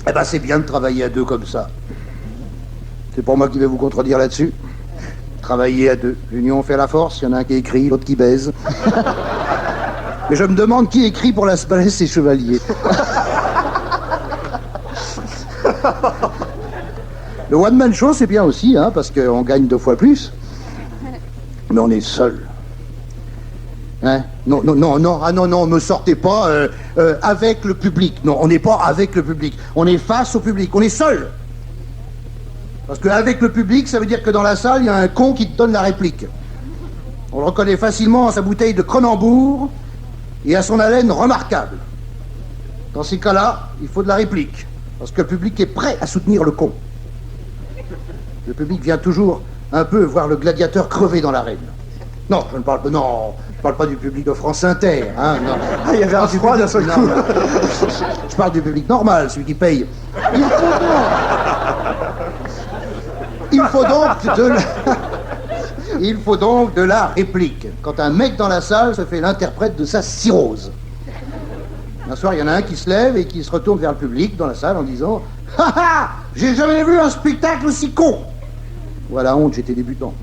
Eh ben, c'est bien de travailler à deux comme ça. C'est pour moi qui vais vous contredire là-dessus. Travailler à deux. L'union fait la force, il y en a un qui écrit, l'autre qui baise. Mais je me demande qui écrit pour la Spalès et Chevalier. Le one-man show, c'est bien aussi, hein, parce qu'on gagne 2 fois plus. Mais on est seul. Hein? Non, non, non, non, ah non, non, me sortez pas avec le public. Non, on n'est pas avec le public. On est face au public, on est seul. Parce qu'avec le public, ça veut dire que dans la salle, il y a un con qui te donne la réplique. On le reconnaît facilement à sa bouteille de Cronenbourg et à son haleine remarquable. Dans ces cas-là, il faut de la réplique. Parce que le public est prêt à soutenir le con. Le public vient toujours un peu voir le gladiateur crever dans l'arène. Non, je ne parle pas, non, je parle pas du public de France Inter. Hein, non. Ah, il y avait un froid d'un seul coup. Je parle du public normal, celui qui paye. Il faut donc de la réplique. Quand un mec dans la salle se fait l'interprète de sa cirrhose. Un soir, il y en a un qui se lève et qui se retourne vers le public dans la salle en disant « Ha ha, j'ai jamais vu un spectacle aussi con !» Voilà, honte, j'étais débutant.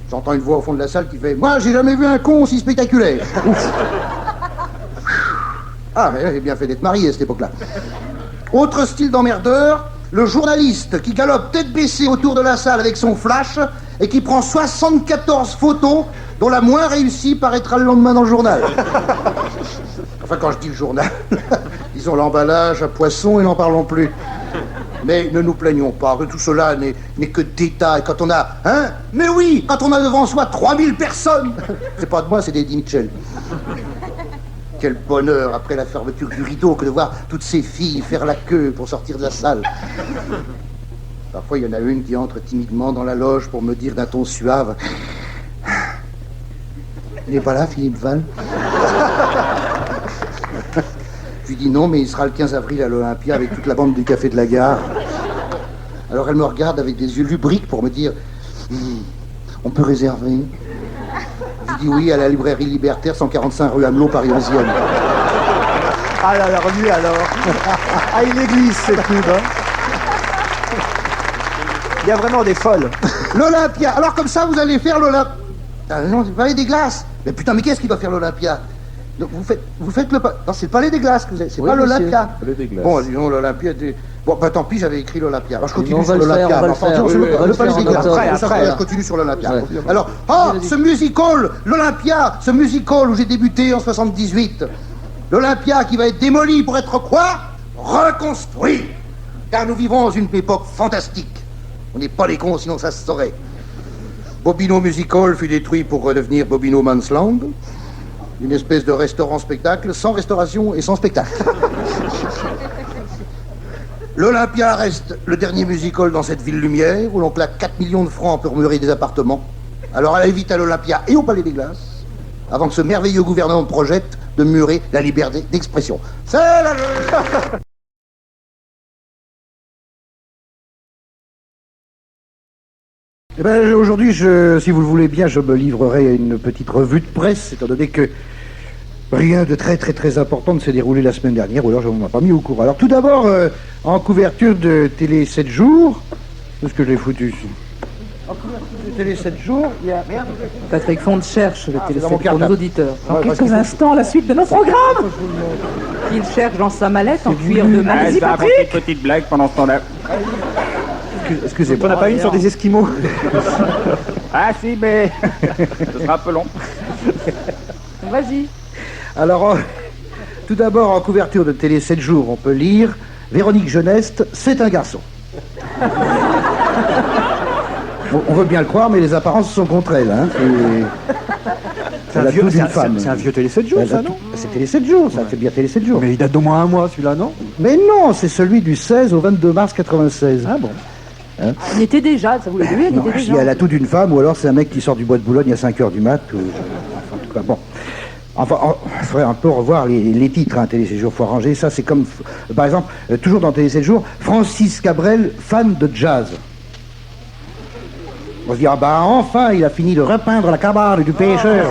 J'entends une voix au fond de la salle qui fait « Moi, j'ai jamais vu un con aussi spectaculaire !» Ah, mais j'ai bien fait d'être marié à cette époque-là. Autre style d'emmerdeur, le journaliste qui galope tête baissée autour de la salle avec son flash et qui prend 74 photos dont la moins réussie paraîtra le lendemain dans le journal. Enfin, quand je dis le journal, disons l'emballage à poisson et n'en parlons plus. Mais ne nous plaignons pas, que tout cela n'est que détail. Quand on a, hein? Mais oui, quand on a devant soi 3000 personnes. C'est pas de moi, c'est d'Eddie Mitchell. Quel bonheur, après la fermeture du rideau, que de voir toutes ces filles faire la queue pour sortir de la salle. Parfois, il y en a une qui entre timidement dans la loge pour me dire d'un ton suave « Il n'est pas là, Philippe Val ?» Je lui dis non, mais il sera le 15 avril à l'Olympia avec toute la bande du Café de la Gare. Alors elle me regarde avec des yeux lubriques pour me dire « On peut réserver ?» Je dis oui, à la librairie Libertaire, 145 rue Amelot, Paris 11e. Ah là, la revenue alors. Ah, il les glisse, ces pubs, hein. Il y a vraiment des folles. L'Olympia. Alors comme ça, vous allez faire l'Olympia. Ah non, c'est le Palais des Glaces. Mais putain, mais qu'est-ce qui va faire l'Olympia? Donc vous faites le... Non, c'est le Palais des Glaces que vous avez. C'est oui, pas l'Olympia. Bon, disons l'Olympia... Bon, bah tant pis, j'avais écrit l'Olympia. Alors je continue sur l'Olympia. Le Palais des Glaces. Après, je continue sur l'Olympia. Ouais. Alors, ce music-hall, l'Olympia, ce music-hall où j'ai débuté en 78. L'Olympia qui va être démoli pour être quoi? Reconstruit. Car nous vivons dans une époque fantastique. On n'est pas les cons, sinon ça se saurait. Bobino Music Hall fut détruit pour redevenir Bobino Mansland. Une espèce de restaurant-spectacle sans restauration et sans spectacle. L'Olympia reste le dernier music-hall dans cette ville lumière où l'on claque 4 millions de francs pour mûrir des appartements. Alors allez vite à l'Olympia et au Palais des Glaces avant que ce merveilleux gouvernement projette de murer la liberté d'expression. C'est la... Eh ben, aujourd'hui, si vous le voulez bien, je me livrerai à une petite revue de presse, étant donné que rien de très très très important ne s'est déroulé la semaine dernière, ou alors je ne m'en ai pas mis au courant. Alors tout d'abord, en couverture de Télé 7 jours, où est-ce que je l'ai foutu ici? En couverture de Télé 7 jours, il y a... Merde. Patrick Fond cherche le Télé 7 pour nos auditeurs. Dans quelques instants, la suite de nos programmes. Il cherche dans sa mallette en cuir de Malaisie, Patrick. Une petite blague pendant ce temps-là. Excusez-moi, on n'a pas une sur des Esquimaux. Ah si, mais ce sera un peu long. Vas-y. Alors, tout d'abord, en couverture de Télé 7 jours, on peut lire Véronique Jeuneste, c'est un garçon. On veut bien le croire, mais les apparences sont contre elle. Hein. C'est un vieux Télé 7 jours, ça, non? C'est Télé 7 jours, ça fait bien Télé 7 jours. Mais il date d'au moins un mois, celui-là, non? Mais non, c'est celui du 16 au 22 mars 96. Ah bon? Hein? Il était déjà, ça vous l'a vu, elle était déjà. Si elle a tout d'une femme, ou alors c'est un mec qui sort du bois de Boulogne à 5h du mat, ou... Enfin, en tout cas, bon. Enfin, il faudrait un peu revoir les titres, hein, Télé 7 jours, faut arranger. Ça, c'est comme, par exemple, toujours dans Télé 7 jours, Francis Cabrel, fan de jazz. On se dit, ah bah enfin, il a fini de repeindre la cabane du pêcheur.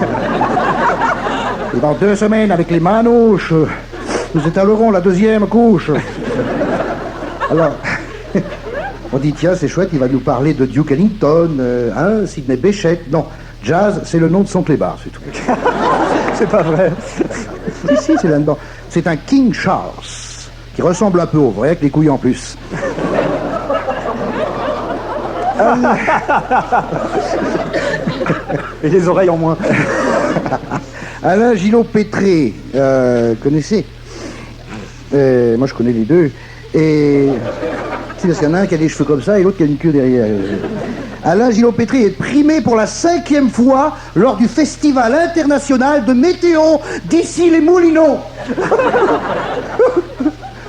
Et dans 2 semaines, avec les manouches, nous étalerons la 2e couche. Alors, on dit, tiens, c'est chouette, il va nous parler de Duke Ellington, Sidney Bechet. Non, jazz, c'est le nom de son clébard, c'est tout. C'est pas vrai. Si, c'est là-dedans. C'est un King Charles, qui ressemble un peu au vrai, avec les couilles en plus. Et les oreilles en moins. Alain Gillot-Pétré, connaissez moi je connais les deux. Et c'est parce qu'il y en a un qui a des cheveux comme ça et l'autre qui a une queue derrière. Alain Gillot-Pétré est primé pour la 5e fois lors du Festival international de météo d'ici les Moulineaux.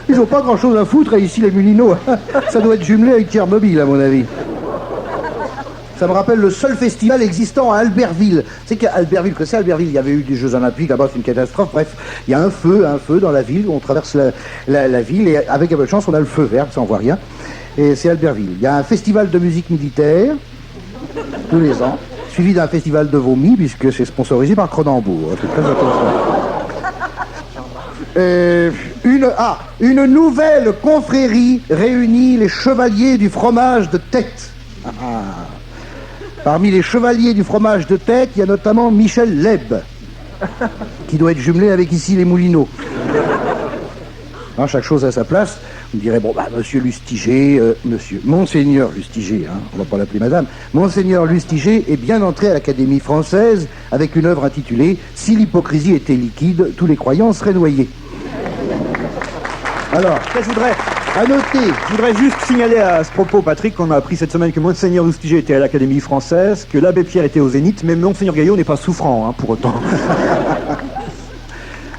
Ils n'ont pas grand-chose à foutre à ici les Moulineaux. Ça doit être jumelé avec Tchernobyl à mon avis. Ça me rappelle le seul festival existant à Albertville. C'est qu'à Albertville, que c'est Albertville, il y avait eu des Jeux Olympiques, là-bas c'est une catastrophe. Bref, il y a un feu dans la ville, on traverse la ville et avec un peu de chance on a le feu vert, ça on voit rien. Et c'est Albertville. Il y a un festival de musique militaire, tous les ans, suivi d'un festival de vomi, puisque c'est sponsorisé par Cronenbourg. Faites très attention. Une nouvelle confrérie réunit les chevaliers du fromage de tête. Parmi les chevaliers du fromage de tête, il y a notamment Michel Leb, qui doit être jumelé avec ici les Moulineaux. Chaque chose à sa place. On dirait, monsieur Lustiger, Monseigneur Lustiger, on va pas l'appeler madame, Monseigneur Lustiger est bien entré à l'Académie française avec une œuvre intitulée « Si l'hypocrisie était liquide, tous les croyants seraient noyés ». Alors, Je voudrais à noter, juste signaler à ce propos, Patrick, qu'on a appris cette semaine que Monseigneur Lustiger était à l'Académie française, que l'abbé Pierre était au Zénith, mais Monseigneur Gaillot n'est pas souffrant, pour autant.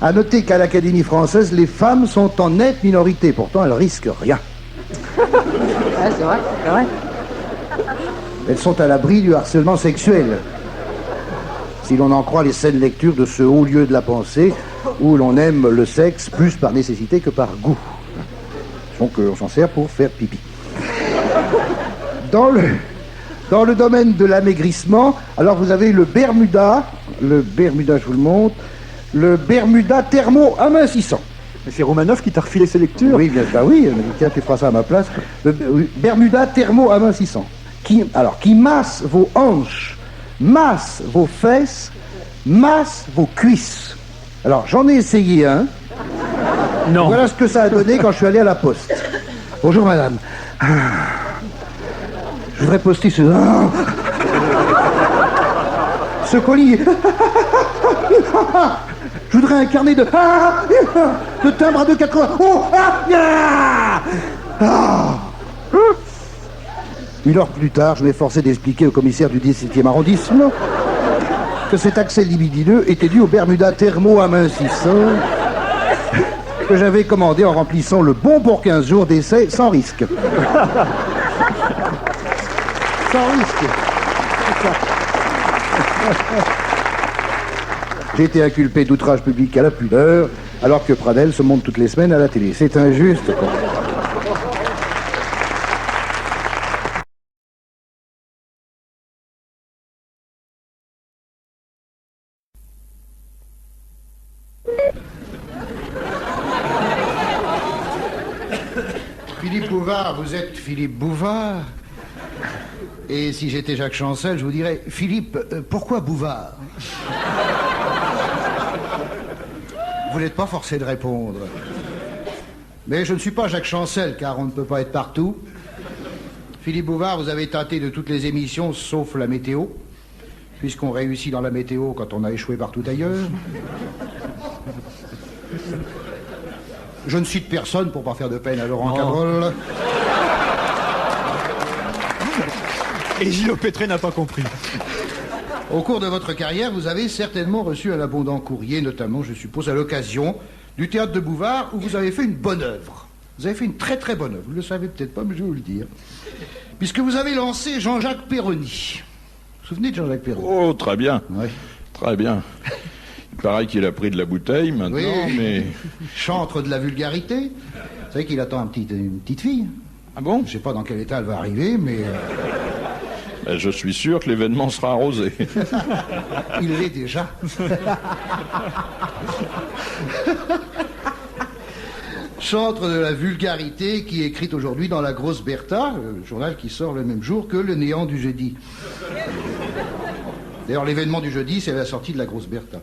à noter qu'à l'Académie française, les femmes sont en nette minorité, pourtant elles risquent rien. C'est vrai, c'est vrai. Elles sont à l'abri du harcèlement sexuel. Si l'on en croit les saines lectures de ce haut lieu de la pensée, où l'on aime le sexe plus par nécessité que par goût. Donc on s'en sert pour faire pipi. Dans le domaine de l'amaigrissement, alors vous avez le Bermuda, je vous le montre, le Bermuda thermo-amincissant. Mais c'est Romanov qui t'a refilé ses lectures. Oui, bien sûr, oui, tiens, tu feras ça à ma place. Le Bermuda thermo-amincissant, qui masse vos hanches, masse vos fesses, masse vos cuisses. Alors, j'en ai essayé un. Non. Voilà ce que ça a donné quand je suis allé à la poste. Bonjour, madame. Je voudrais poster ce colis. Je voudrais un carnet de timbres à 2,80. Une heure plus tard, je m'efforçais d'expliquer au commissaire du 17e arrondissement que cet accès libidineux était dû au Bermuda thermo-amincissant que j'avais commandé en remplissant le bon pour 15 jours d'essai sans risque. Sans risque. J'ai été inculpé d'outrage public à la pudeur, alors que Pradel se monte toutes les semaines à la télé. C'est injuste, quoi. Philippe Bouvard, vous êtes Philippe Bouvard. Et si j'étais Jacques Chancel, je vous dirais, Philippe, pourquoi Bouvard? Vous n'êtes pas forcé de répondre. Mais je ne suis pas Jacques Chancel, car on ne peut pas être partout. Philippe Bouvard, vous avez tenté de toutes les émissions, sauf la météo, puisqu'on réussit dans la météo quand on a échoué partout ailleurs. Je ne cite personne pour pas faire de peine à Laurent Cabrol. Et Gilles Pétré n'a pas compris. Au cours de votre carrière, vous avez certainement reçu un abondant courrier, notamment, je suppose, à l'occasion du théâtre de Bouvard, où vous avez fait une bonne œuvre. Vous avez fait une très très bonne œuvre. Vous ne le savez peut-être pas, mais je vais vous le dire. Puisque vous avez lancé Jean-Jacques Perroni. Vous vous souvenez de Jean-Jacques Perroni? Oh, très bien. Oui. Très bien. Il paraît qu'il a pris de la bouteille maintenant, Oui. mais... Chantre de la vulgarité. Vous savez qu'il attend une petite fille. Ah bon? Je ne sais pas dans quel état elle va arriver, mais... Je suis sûr que l'événement sera arrosé. Il l'est déjà. chantre de la vulgarité qui est écrite aujourd'hui dans la Grosse Bertha, le journal qui sort le même jour que le néant du jeudi. D'ailleurs, l'événement du jeudi, c'est la sortie de la Grosse Bertha.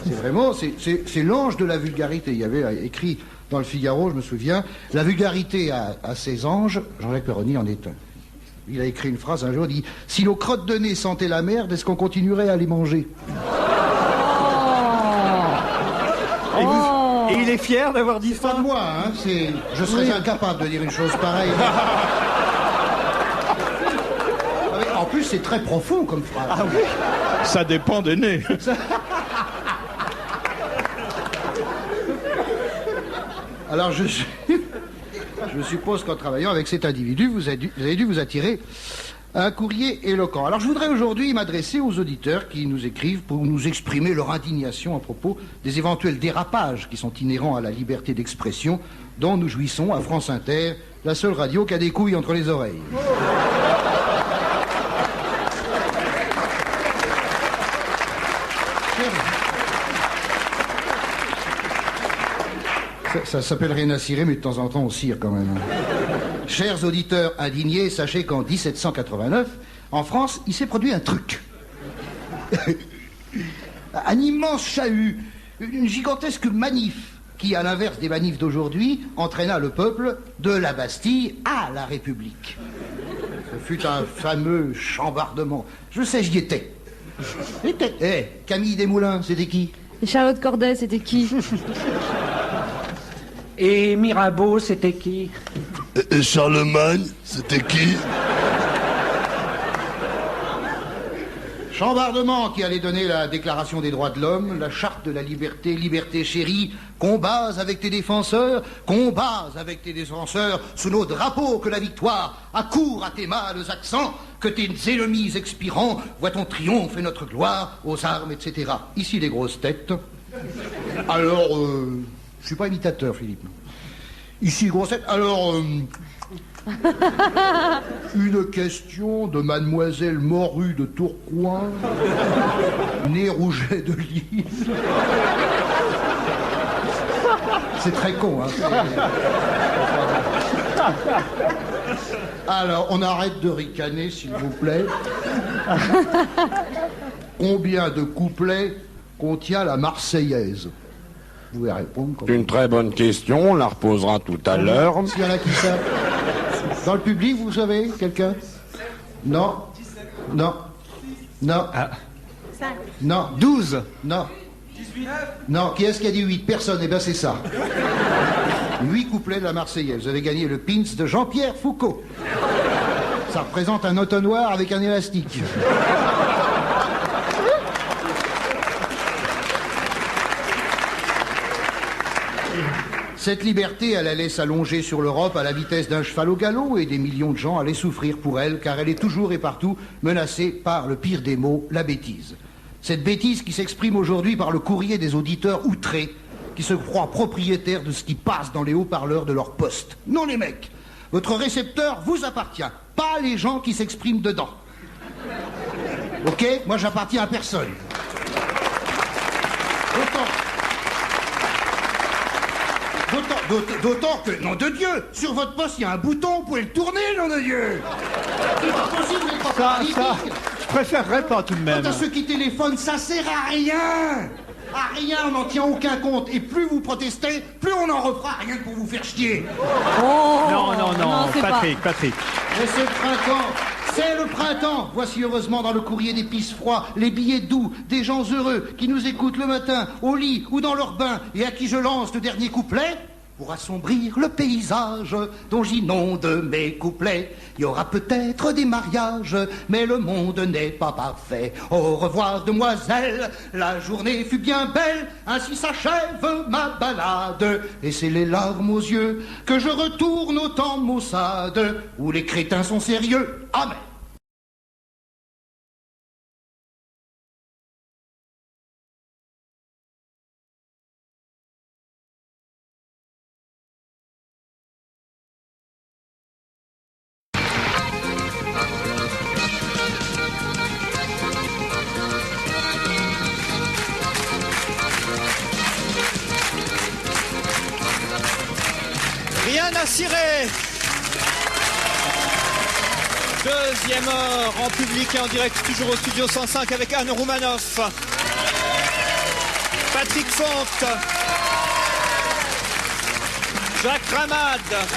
C'est vraiment, c'est l'ange de la vulgarité. Il y avait écrit dans le Figaro, je me souviens, la vulgarité a ses anges, Jean-Jacques Perroni en est un. Il a écrit une phrase un jour, il dit « Si nos crottes de nez sentaient la merde, est-ce qu'on continuerait à les manger ?» Et il est fier d'avoir dit Pas ça. de moi, hein, je serais incapable de dire une chose pareille. Ah, mais en plus, c'est très profond comme phrase. Ah oui. Ça dépend des nez. Alors, je suppose qu'en travaillant avec cet individu, vous avez dû vous attirer un courrier éloquent. Alors, je voudrais aujourd'hui m'adresser aux auditeurs qui nous écrivent pour nous exprimer leur indignation à propos des éventuels dérapages qui sont inhérents à la liberté d'expression dont nous jouissons à France Inter, la seule radio qui a des couilles entre les oreilles. Ça s'appelle rien à cirer, mais de temps en temps on cire quand même. Chers auditeurs indignés, sachez qu'en 1789, en France, il s'est produit un truc. Un immense chahut, une gigantesque manif qui, à l'inverse des manifs d'aujourd'hui, entraîna le peuple de la Bastille à la République. Ce fut un fameux chambardement. Je sais, j'y étais. Camille Desmoulins, c'était qui? Et Charlotte Corday, c'était qui? Et Mirabeau, c'était qui? Et Charlemagne, c'était qui? Chambardement qui allait donner la Déclaration des droits de l'homme, la Charte de la liberté, liberté chérie, combats avec tes défenseurs, combats avec tes défenseurs, sous nos drapeaux que la victoire accourt à tes mâles accents, que tes ennemis expirants voient ton triomphe et notre gloire aux armes, etc. Ici les grosses têtes. Alors, je suis pas imitateur, Philippe. Ici, grosse tête. Alors, une question de mademoiselle Morue de Tourcoing, née Rouget de Lille. C'est très con, hein. Alors, on arrête de ricaner, s'il vous plaît. Combien de couplets contient la Marseillaise? Vous pouvez répondre. Une très bonne question, on la reposera tout à l'heure. S'il y en a qui savent. Dans le public, vous savez, quelqu'un? Non. Non. Non. Non. 12. Non. 18. Non. Qui est-ce qui a dit 8? Personne. Eh bien, c'est ça. 8 couplets de la Marseillaise. Vous avez gagné le pins de Jean-Pierre Foucault. Ça représente un entonnoir avec un élastique. Cette liberté, elle allait s'allonger sur l'Europe à la vitesse d'un cheval au galop et des millions de gens allaient souffrir pour elle car elle est toujours et partout menacée par le pire des maux, la bêtise. Cette bêtise qui s'exprime aujourd'hui par le courrier des auditeurs outrés qui se croient propriétaires de ce qui passe dans les haut-parleurs de leur poste. Non les mecs, votre récepteur vous appartient, pas les gens qui s'expriment dedans. Ok? Moi j'appartiens à personne. D'autant que, nom de Dieu, sur votre poste, il y a un bouton, vous pouvez le tourner, nom de Dieu. C'est pas possible, vous n'êtes pas paralytique. Je préférerais pas tout de même. Quant à ceux qui téléphonent, ça sert à rien. À rien, on n'en tient aucun compte. Et plus vous protestez, plus on en refera, rien que pour vous faire chier. Non, Patrick. Mais c'est le printemps. C'est le printemps. Voici heureusement dans le courrier des pisse froids les billets doux des gens heureux qui nous écoutent le matin, au lit ou dans leur bain et à qui je lance le dernier couplet. Pour assombrir le paysage dont j'inonde mes couplets, il y aura peut-être des mariages, mais le monde n'est pas parfait. Au revoir, demoiselle, la journée fut bien belle, ainsi s'achève ma balade. Et c'est les larmes aux yeux que je retourne au temps maussade, où les crétins sont sérieux. Amen. Nana Ciré. Deuxième heure en public et en direct, toujours au studio 105 avec Anne Roumanoff, Patrick Fonte, Jacques Ramade,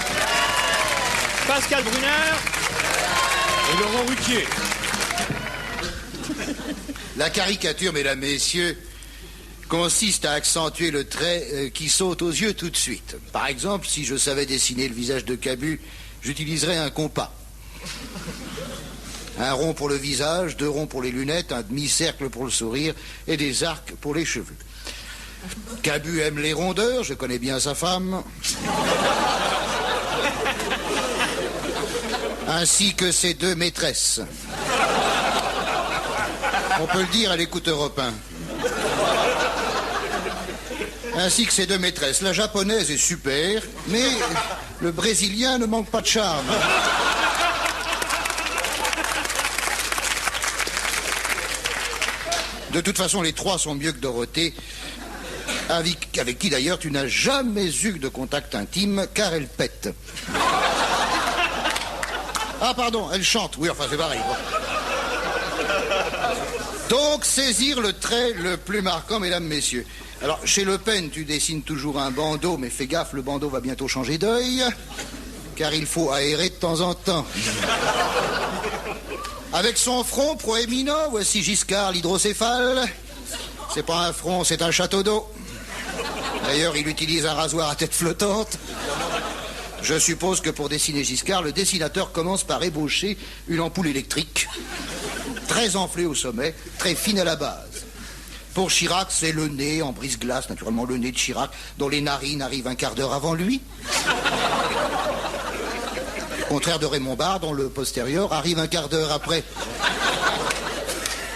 Pascal Brunner et Laurent Ruquier. La caricature, mesdames, messieurs, consiste à accentuer le trait qui saute aux yeux tout de suite. Par exemple, si je savais dessiner le visage de Cabu, j'utiliserais un compas. Un rond pour le visage, 2 ronds pour les lunettes, un demi-cercle pour le sourire et des arcs pour les cheveux. Cabu aime les rondeurs, je connais bien sa femme. Ainsi que ses 2 maîtresses. On peut le dire, elle écoute Europe 1. Ainsi que ses 2 maîtresses. La japonaise est super, mais le brésilien ne manque pas de charme. De toute façon, les 3 sont mieux que Dorothée, avec qui d'ailleurs tu n'as jamais eu de contact intime, car elle pète. Ah pardon, elle chante, oui, enfin c'est pareil. Donc, saisir le trait le plus marquant, mesdames, messieurs. Alors, chez Le Pen, tu dessines toujours un bandeau, mais fais gaffe, le bandeau va bientôt changer d'œil, car il faut aérer de temps en temps. Avec son front proéminent, voici Giscard, l'hydrocéphale. C'est pas un front, c'est un château d'eau. D'ailleurs, il utilise un rasoir à tête flottante. Je suppose que pour dessiner Giscard, le dessinateur commence par ébaucher une ampoule électrique, très enflée au sommet, très fine à la base. Pour Chirac, c'est le nez en brise-glace, naturellement le nez de Chirac, dont les narines arrivent un quart d'heure avant lui. Au contraire de Raymond Barre, dont le postérieur arrive un quart d'heure après.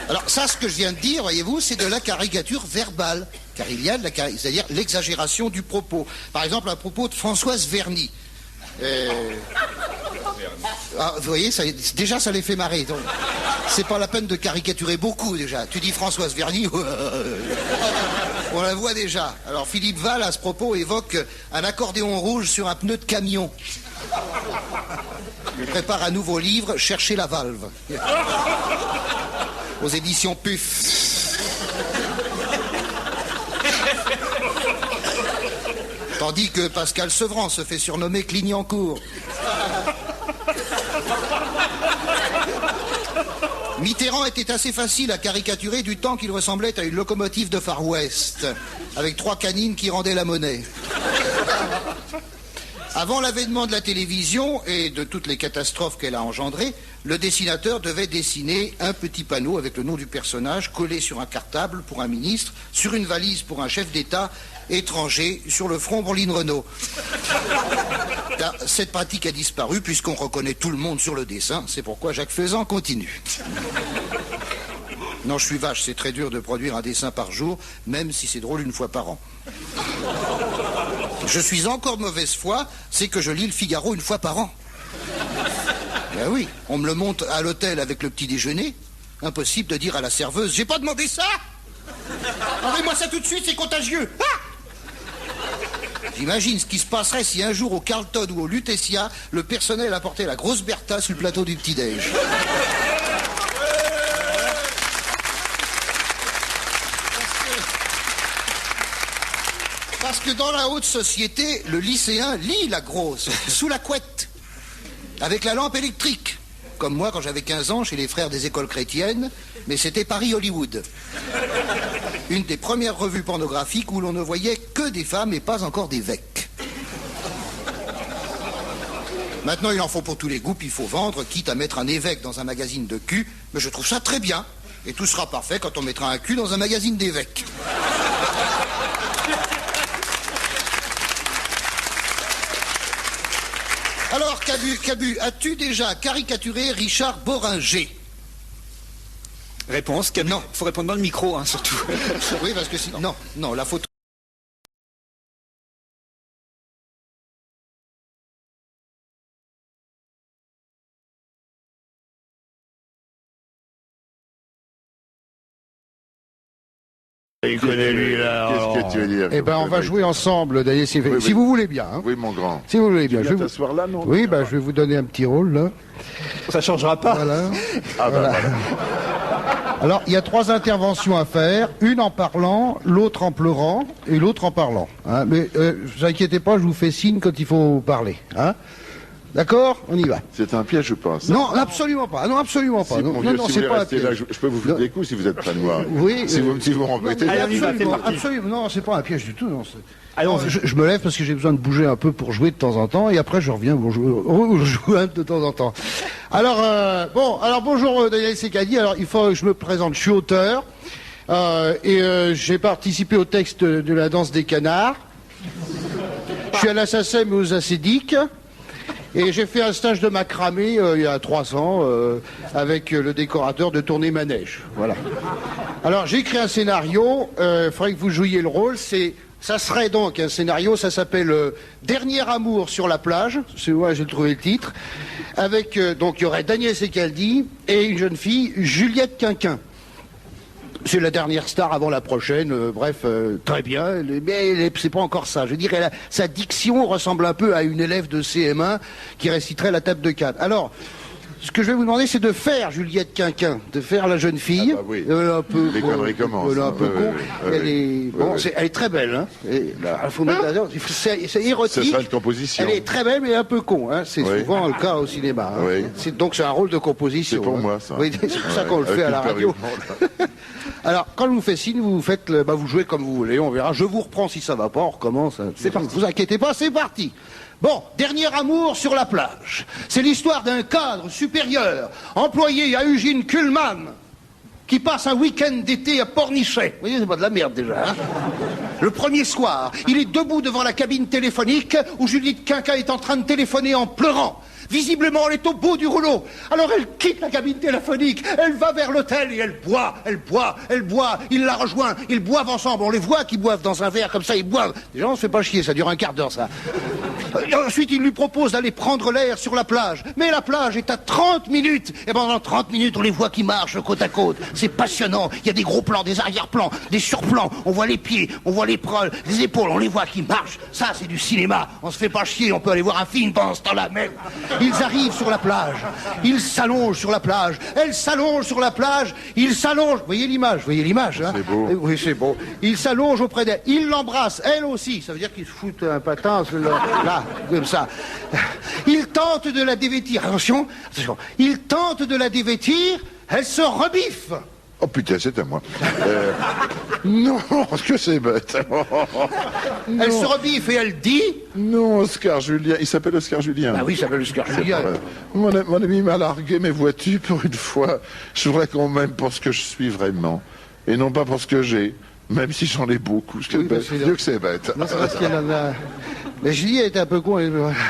Alors ça, ce que je viens de dire, voyez-vous, c'est de la caricature verbale. Car il y a de la c'est-à-dire l'exagération du propos. Par exemple, à propos de Françoise Verny. Ah, vous voyez, déjà ça les fait marrer. Donc, c'est pas la peine de caricaturer beaucoup déjà. Tu dis Françoise Verny, on la voit déjà. Alors Philippe Val, à ce propos, évoque un accordéon rouge sur un pneu de camion. Il prépare un nouveau livre, Chercher la valve. Aux éditions PUF. Tandis que Pascal Sevran se fait surnommer Clignancourt. Mitterrand était assez facile à caricaturer du temps qu'il ressemblait à une locomotive de Far West, avec 3 canines qui rendaient la monnaie. Avant l'avènement de la télévision et de toutes les catastrophes qu'elle a engendrées, le dessinateur devait dessiner un petit panneau avec le nom du personnage collé sur un cartable pour un ministre, sur une valise pour un chef d'État étranger, sur le front pour Lynn Renault. Cette pratique a disparu puisqu'on reconnaît tout le monde sur le dessin. C'est pourquoi Jacques Faisan continue. Non, je suis vache, c'est très dur de produire un dessin par jour, même si c'est drôle une fois par an. Je suis encore de mauvaise foi, c'est que je lis le Figaro une fois par an. Ben oui, on me le monte à l'hôtel avec le petit déjeuner. Impossible de dire à la serveuse, j'ai pas demandé ça. Enlevez-moi ça tout de suite, c'est contagieux. Ah, j'imagine ce qui se passerait si un jour au Carlton ou au Lutetia, le personnel apportait la grosse Bertha sur le plateau du petit-déj. Parce que dans la haute société, le lycéen lit la grosse, sous la couette, avec la lampe électrique. Comme moi quand j'avais 15 ans chez les frères des écoles chrétiennes, mais c'était Paris-Hollywood. Une des premières revues pornographiques où l'on ne voyait que des femmes et pas encore d'évêques. Maintenant, il en faut pour tous les goûts, puis il faut vendre, quitte à mettre un évêque dans un magazine de cul. Mais je trouve ça très bien. Et tout sera parfait quand on mettra un cul dans un magazine d'évêques. Alors, Cabu, as-tu déjà caricaturé Richard Boringer? Réponse, Cabu. Non. Faut répondre dans le micro, hein, surtout. Oui, parce que si... Non, la photo... Il connaît lui là. Qu'est-ce que tu veux dire? Eh ben, on va jouer ensemble, Daniel, si vous voulez bien. Hein. Oui, mon grand. Si vous voulez bien. Tu viens t'asseoir là, non? Oui, je vais vous donner un petit rôle, là. Ça changera pas. Voilà. Ah bah voilà. Alors, il y a 3 interventions à faire. Une en parlant, l'autre en pleurant et l'autre en parlant. Hein. Mais ne vous inquiétez pas, je vous fais signe quand il faut parler. Hein. D'accord? On y va. C'est un piège, je pense. Non, absolument pas. Non, absolument pas. Si, Non, mon vieux, non, si c'est vous pas un restez là, piège. je peux vous foutre des coups si vous êtes près de moi. Oui. Si vous m'embêtez. Allez, on y va, c'est Absolument, parti. absolument. Non, c'est pas un piège du tout. Non, Allons, je me lève parce que j'ai besoin de bouger un peu pour jouer de temps en temps et après je reviens pour jouer de temps en temps. Alors bonjour Daniel Secadi. Alors il faut que je me présente. Je suis auteur et j'ai participé au texte de La Danse des Canards. Je suis à la SACEM et aux acédiques. Et j'ai fait un stage de macramé il y a 3 ans avec le décorateur de Tournée Manège. Voilà. Alors j'ai écrit un scénario. Faudrait que vous jouiez le rôle. Ça serait donc un scénario. Ça s'appelle Dernier amour sur la plage. C'est moi j'ai trouvé le titre. Avec donc il y aurait Daniel Secaldi et une jeune fille, Juliette Quinquin. C'est la dernière star avant la prochaine, très bien, mais c'est pas encore ça. Je dirais, sa diction ressemble un peu à une élève de CM1 qui réciterait la table de 4. Alors, ce que je vais vous demander, c'est de faire Juliette Quinquin, de faire la jeune fille. Ah bah oui. Un peu, Les conneries commencent. Un peu con. Elle est très belle, hein. Faut mettre c'est érotique. Ce sera une composition. Elle est très belle, mais un peu con, hein. C'est souvent le cas au cinéma. Hein. Oui. Donc c'est un rôle de composition. C'est pour moi, ça. Oui, c'est pour ça qu'on le fait à la radio. Alors, quand je vous fais signe, vous faites, vous jouez comme vous voulez, on verra. Je vous reprends si ça va pas, on recommence. C'est parti. Vous inquiétez pas, c'est parti. Bon, Dernier amour sur la plage. C'est l'histoire d'un cadre supérieur, employé à Eugene Kuhlmann, qui passe un week-end d'été à Pornichet. Vous voyez, c'est pas de la merde déjà. Hein. Le premier soir, il est debout devant la cabine téléphonique où Juliette Quinquin est en train de téléphoner en pleurant. Visiblement, elle est au bout du rouleau. Alors elle quitte la cabine téléphonique, elle va vers l'hôtel et elle boit. Il la rejoint, ils boivent ensemble. On les voit qui boivent dans un verre comme ça, ils boivent. Déjà, on se fait pas chier, ça dure un quart d'heure, ça. Et ensuite, il lui propose d'aller prendre l'air sur la plage. Mais la plage est à 30 minutes. Et pendant 30 minutes, on les voit qui marchent côte à côte. C'est passionnant. Il y a des gros plans, des arrière-plans, des surplans. On voit les pieds, on voit les épaules, on les voit qui marchent. Ça, c'est du cinéma. On se fait pas chier, on peut aller voir un film pendant ce temps-là même. Ils arrivent sur la plage. Ils s'allongent sur la plage. Elle s'allonge sur la plage. Ils s'allongent. Vous voyez l'image, hein? C'est beau. Oui, c'est beau. Ils s'allongent auprès d'elle. Ils l'embrassent, elle aussi. Ça veut dire qu'ils se foutent un patin là, comme ça. Ils tentent de la dévêtir. Attention. Ils tentent de la dévêtir. Elle se rebiffe. Oh putain, c'est à moi. Non, que c'est bête. Elle se rebiffe et elle dit... Non, Oscar Julien. Il s'appelle Oscar Julien. Ah oui, il s'appelle Oscar Julien. Mon ami m'a largué, mais vois-tu, pour une fois, je voudrais qu'on m'aime pour ce que je suis vraiment. Et non pas pour ce que j'ai. Même si j'en ai beaucoup. Dieu que c'est bête. Non, c'est parce qu'elle en a... Mais Julie était un peu con.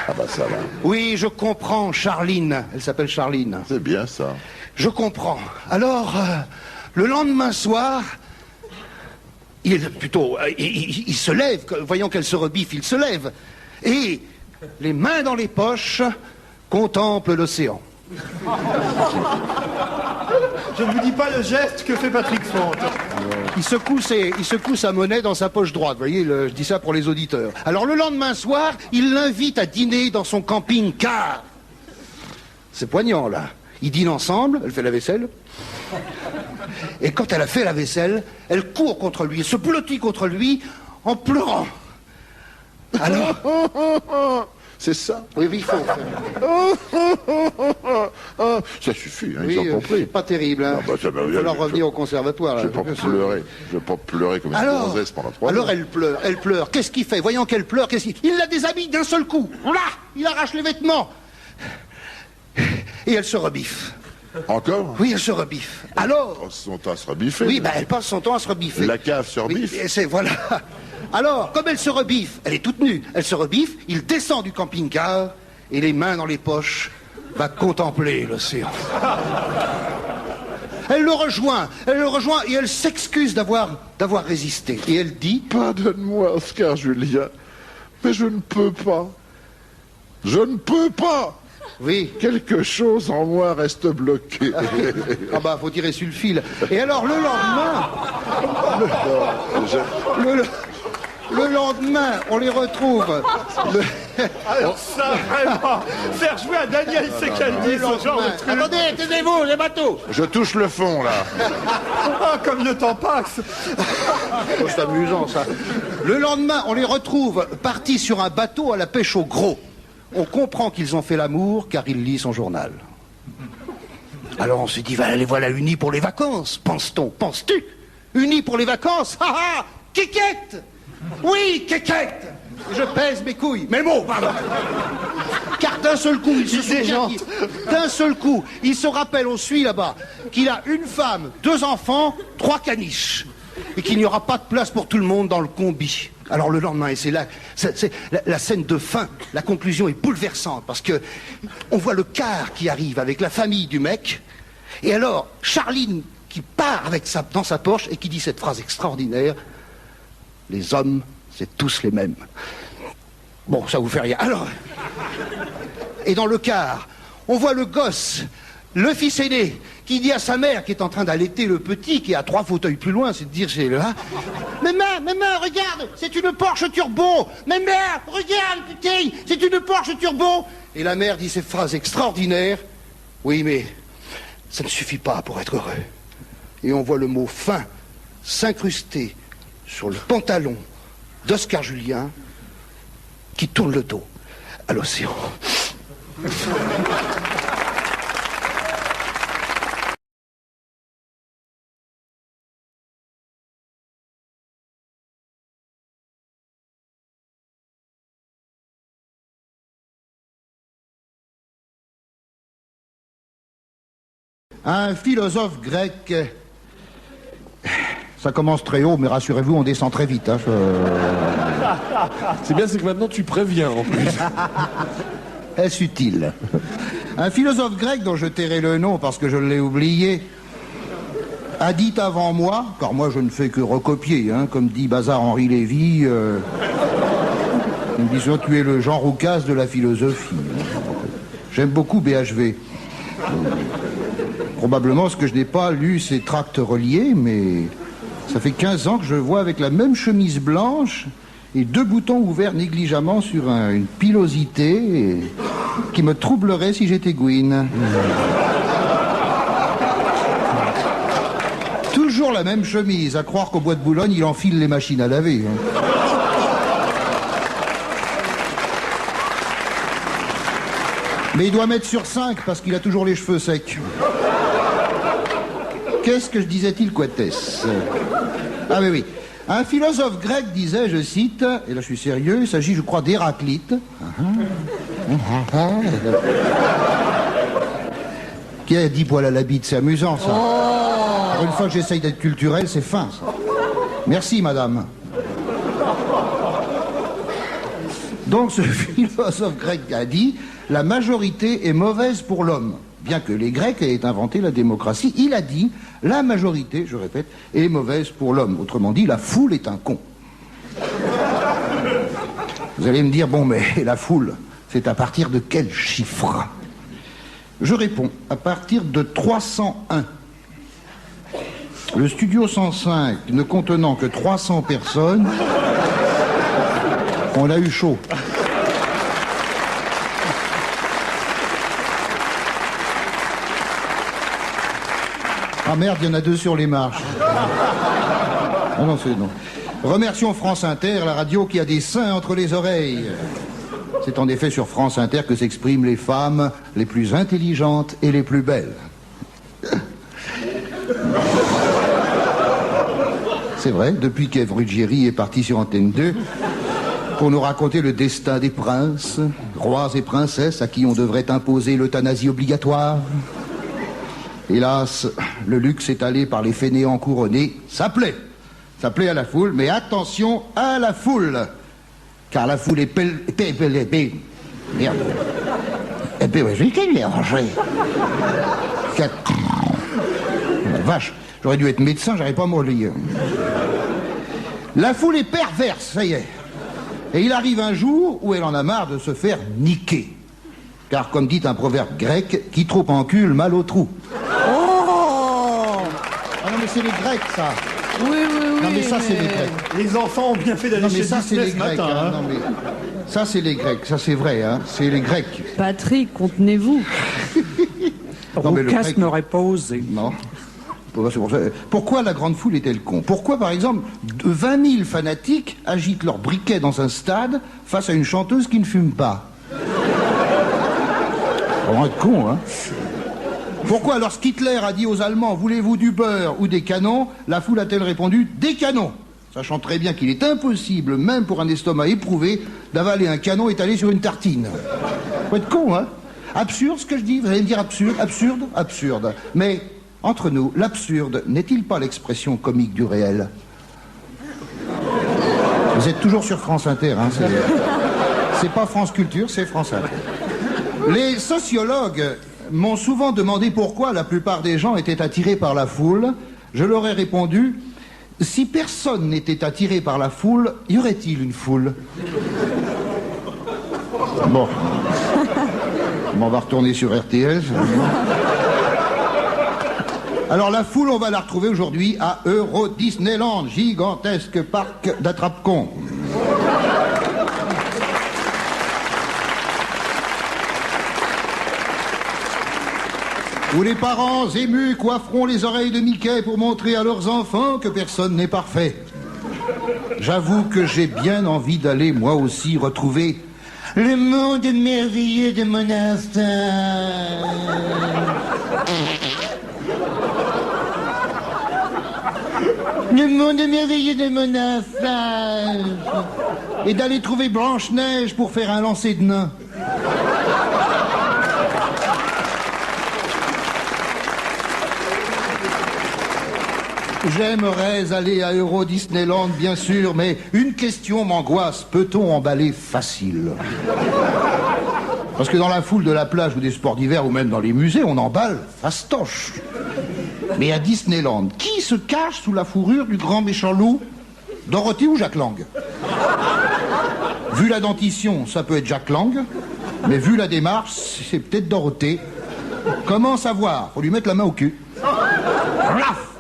Ah bah ça va. Oui, je comprends, Charline. Elle s'appelle Charline. C'est bien ça. Je comprends. Alors, le lendemain soir, il se lève. Voyant qu'elle se rebiffe, il se lève. Et, les mains dans les poches, contemple l'océan. Je ne vous dis pas le geste que fait Patrick Font. Il secoue sa monnaie dans sa poche droite. Vous voyez, je dis ça pour les auditeurs. Alors le lendemain soir, il l'invite à dîner dans son camping-car. C'est poignant, là. Ils dînent ensemble, elle fait la vaisselle. Et quand elle a fait la vaisselle, elle court contre lui, elle se blottit contre lui en pleurant. Alors... C'est ça? Oui, il faut. Ça suffit, hein, Oui, ils ont compris. Pas terrible, hein. Ah bah, ça va, il va falloir revenir au conservatoire. Je vais pas pleurer comme une gonzesse pendant 3 alors heures. elle pleure. Qu'est-ce qu'il fait? Voyant qu'elle pleure, il la déshabille d'un seul coup. Là, il arrache les vêtements. Et elle se rebiffe. Encore? Oui, elle se rebiffe. Alors... Elle passe son temps à se rebiffer. Oui, elle passe son temps à se rebiffer. La cave se rebiffe. Oui, voilà. Alors, comme elle se rebiffe, elle est toute nue, elle se rebiffe, il descend du camping-car et les mains dans les poches va contempler l'océan. Elle le rejoint et elle s'excuse d'avoir résisté. Et elle dit... Pardonne-moi, Oscar Julien, mais je ne peux pas. Je ne peux pas. Oui. Quelque chose en moi reste bloqué. Ah bah, faut tirer sur le fil. Et alors, le lendemain... Le lendemain, on les retrouve... Alors ça, vraiment, faire jouer à Daniel Secaldi, ce genre de truc. Attendez, taisez-vous, les bateaux. Je touche le fond, là. Ah, comme le temps passe. Oh, c'est amusant, ça. Le lendemain, on les retrouve partis sur un bateau à la pêche au gros. On comprend qu'ils ont fait l'amour car ils lisent son journal. Alors on se dit, les voilà unis pour les vacances, pense-t-on, penses-tu? Unis pour les vacances, ah, Kékette. Oui, Kékette. Je pèse mes couilles, mes mots, pardon. Car d'un seul coup, il se rappelle, on suit là-bas, qu'il a une femme, 2 enfants, 3 caniches. Et qu'il n'y aura pas de place pour tout le monde dans le combi. Alors le lendemain, et c'est là, la scène de fin, la conclusion est bouleversante, parce que on voit le car qui arrive avec la famille du mec, et alors Charline qui part dans sa Porsche et qui dit cette phrase extraordinaire: les hommes, c'est tous les mêmes. Bon, ça vous fait rien. Alors, et dans le car, on voit le gosse, le fils aîné, qui dit à sa mère, qui est en train d'allaiter le petit, qui est à 3 fauteuils plus loin, c'est de dire, c'est là, maman, regarde, c'est une Porsche Turbo. Maman, regarde, putain, c'est une Porsche Turbo. Et la mère dit cette phrase extraordinaire: oui, mais ça ne suffit pas pour être heureux. Et on voit le mot fin s'incruster sur le pantalon d'Oscar Julien, qui tourne le dos à l'océan. Un philosophe grec... Ça commence très haut, mais rassurez-vous, on descend très vite. Hein, C'est bien, c'est que maintenant tu préviens en plus. Est-ce utile? Un philosophe grec dont je tairai le nom parce que je l'ai oublié a dit avant moi, car moi je ne fais que recopier, hein, comme dit Bazar-Henri Lévy, une vision, tu es le Jean Roucas de la philosophie. J'aime beaucoup BHV. Probablement parce que je n'ai pas lu ses tracts reliés, mais ça fait 15 ans que je vois avec la même chemise blanche et 2 boutons ouverts négligemment sur une pilosité qui me troublerait si j'étais Gwyn. Toujours la même chemise, à croire qu'au bois de Boulogne, il enfile les machines à laver. Hein. Mais il doit mettre sur 5 parce qu'il a toujours les cheveux secs. Qu'est-ce que je disais-il, Quattès? Ah oui. Un philosophe grec disait, je cite, et là je suis sérieux, il s'agit, je crois, d'Héraclite, qui a 10 poils à la bite, c'est amusant, ça. Alors, une fois que j'essaye d'être culturel, c'est fin, ça. Merci, madame. Donc, ce philosophe grec a dit, la majorité est mauvaise pour l'homme. Bien que les Grecs aient inventé la démocratie, il a dit, la majorité, je répète, est mauvaise pour l'homme. Autrement dit, la foule est un con. Vous allez me dire, bon, mais la foule, c'est à partir de quel chiffre? Je réponds, à partir de 301. Le studio 105, ne contenant que 300 personnes, on a eu chaud. Ah merde, il y en a 2 sur les marches. Ah non, c'est non. Remercions France Inter, la radio qui a des seins entre les oreilles. C'est en effet sur France Inter que s'expriment les femmes les plus intelligentes et les plus belles. C'est vrai, depuis qu'Ève Ruggieri est partie sur Antenne 2 pour nous raconter le destin des princes, rois et princesses à qui on devrait imposer l'euthanasie obligatoire. Hélas, le luxe étalé par les fainéants couronnés, ça plaît à la foule, mais attention à la foule, car la foule est merde. Vache, j'aurais dû être médecin, j'arrive pas à me relire. La foule est perverse, ça y est. Et il arrive un jour où elle en a marre de se faire niquer. Car comme dit un proverbe grec, qui trop encule, mal au trou. Oh Ah non mais c'est les Grecs ça. Oui, oui, oui. Non mais ça c'est les Grecs. Les enfants ont bien fait d'aller Non mais chez ça c'est Disney les ce Grecs. matin. Hein. Non mais ça c'est les Grecs, ça c'est vrai, hein. C'est les Grecs. Patrick, contenez-vous. Non, mais le Roucas grec- n'aurait pas osé. Non. C'est pour ça. Pourquoi la grande foule est-elle con? Pourquoi, par exemple, 20 000 fanatiques agitent leur briquet dans un stade face à une chanteuse qui ne fume pas? On va être con, hein? Pourquoi, lorsqu'Hitler a dit aux Allemands « Voulez-vous du beurre ou des canons ?», la foule a-t-elle répondu « Des canons !» Sachant très bien qu'il est impossible, même pour un estomac éprouvé, d'avaler un canon étalé sur une tartine. Faut être con, hein? Absurde ce que je dis, vous allez me dire absurde, absurde, absurde. Mais, entre nous, l'absurde n'est-il pas l'expression comique du réel? Vous êtes toujours sur France Inter, hein? C'est pas France Culture, c'est France Inter. Les sociologues m'ont souvent demandé pourquoi la plupart des gens étaient attirés par la foule. Je leur ai répondu, si personne n'était attiré par la foule, y aurait-il une foule? Bon. On va retourner sur RTL. Alors la foule, on va la retrouver aujourd'hui à Euro Disneyland, gigantesque parc d'attrape-cons. Où les parents émus coifferont les oreilles de Mickey pour montrer à leurs enfants que personne n'est parfait. J'avoue que j'ai bien envie d'aller, moi aussi, retrouver le monde merveilleux de mon instinct. Le monde merveilleux de mon instinct. Et d'aller trouver Blanche-Neige pour faire un lancer de nains. J'aimerais aller à Euro Disneyland, bien sûr, mais une question m'angoisse. Peut-on emballer facile? Parce que dans la foule de la plage ou des sports d'hiver ou même dans les musées, on emballe fastoche. Mais à Disneyland, qui se cache sous la fourrure du grand méchant loup? Dorothy ou Jack Lang? Vu la dentition, ça peut être Jack Lang, mais vu la démarche, c'est peut-être Dorothée. Comment savoir? Faut lui mettre la main au cul. Raf!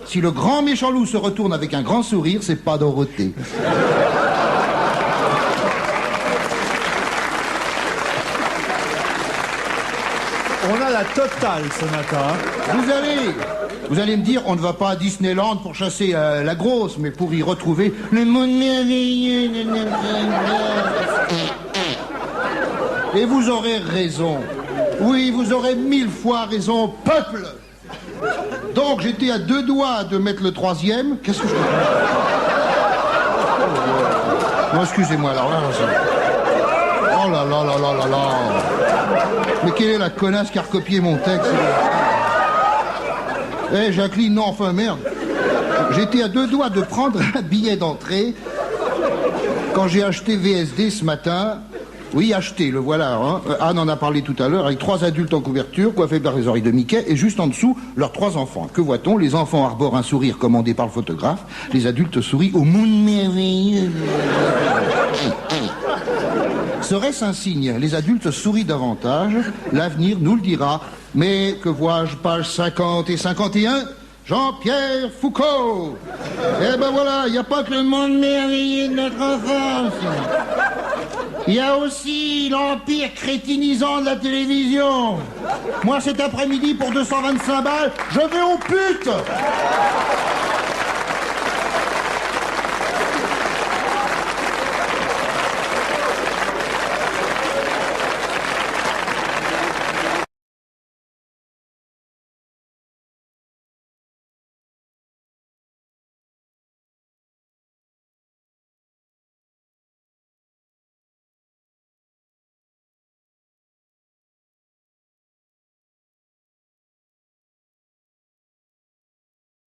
Si le grand méchant loup se retourne avec un grand sourire, c'est pas Dorothée. On a la totale ce matin. Vous allez me dire, on ne va pas à Disneyland pour chasser la grosse, mais pour y retrouver le monde merveilleux. Et vous aurez raison. Oui, vous aurez 1000 fois raison, peuple. Donc j'étais à 2 doigts de mettre le 3e. Qu'est-ce que je... Non, excusez-moi, alors là... Oh là là là là là là. Mais quelle est la connasse qui a recopié mon texte? Eh, Jacqueline, non, enfin, merde. J'étais à 2 doigts de prendre un billet d'entrée quand j'ai acheté VSD ce matin. Oui, acheté, le voilà. Hein. Anne en a parlé tout à l'heure, avec 3 adultes en couverture, coiffés par les oreilles de Mickey, et juste en dessous, leurs 3 enfants. Que voit-on? Les enfants arborent un sourire commandé par le photographe. Les adultes sourient au monde merveilleux. Serait-ce un signe? Les adultes sourient davantage. L'avenir nous le dira. Mais que vois-je, page 50 et 51? Jean-Pierre Foucault. Eh ben voilà, il n'y a pas que le monde merveilleux de notre enfance. Il y a aussi l'empire crétinisant de la télévision. Moi, cet après-midi, pour 225 balles, je vais aux putes.